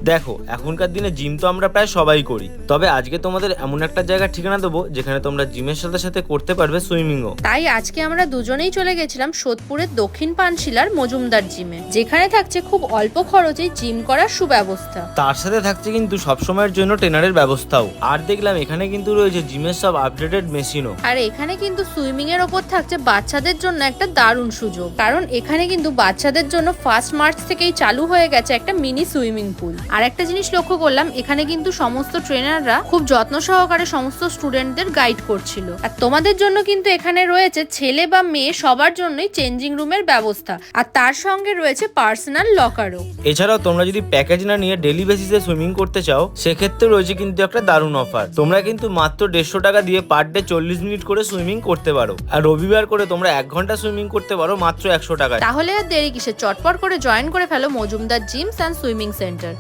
দেখো এখনকার দিনে জিম তো আমরা প্রায় সবাই করি, তবে আজকে তোমাদের এমন একটা জায়গার ঠিকানা দেবো যেখানে তোমরা জিমের সাথে সাথে করতে পারবে সুইমিংও। তাই আজকে আমরা দুজনেই চলে গেছিলাম সোদপুরের দক্ষিণ পানশিলার মজুমদার জিমে, যেখানে থাকছে খুব অল্প খরচে জিম করার সুব্যবস্থা। তার সাথে থাকছে কিন্তু সবসময়ের জন্য ট্রেনারের ব্যবস্থাও। আর দেখলাম এখানে কিন্তু রয়েছে জিমের সব আপডেটেড মেশিনও। আর এখানে কিন্তু সুইমিং এর ওপর থাকছে বাচ্চাদের জন্য একটা দারুণ সুযোগ, কারণ এখানে কিন্তু বাচ্চাদের জন্য 1 মার্চ থেকেই চালু হয়ে গেছে একটা মিনি সুইমিং পুল। আর একটা জিনিস লক্ষ্য করলাম, এখানে কিন্তু সমস্ত ট্রেনাররা খুব যত্ন সহকারে সমস্ত স্টুডেন্টদের গাইড করছিল। আর তোমাদের জন্য কিন্তু এখানে রয়েছে ছেলে বা মেয়ে সবার জন্যই চেঞ্জিং রুমের ব্যবস্থা, আর তার সঙ্গে রয়েছে পার্সোনাল লকারও। এছাড়াও তোমরা যদি প্যাকেজ না নিয়ে ডেলি বেসিসে সুইমিং করতে চাও, সেক্ষেত্রে রয়েছে কিন্তু একটা দারুণ অফার। তোমরা কিন্তু মাত্র 150 টাকা দিয়ে পার ডে 40 মিনিট করে সুইমিং করতে পারো, আর রবিবার করে তোমরা 1 ঘন্টা সুইমিং করতে পারো মাত্র 100 টাকায়। তাহলে আর দেরি কিসে, চটপট করে জয়েন করে ফেলো Majumdar gyms and swimming centre.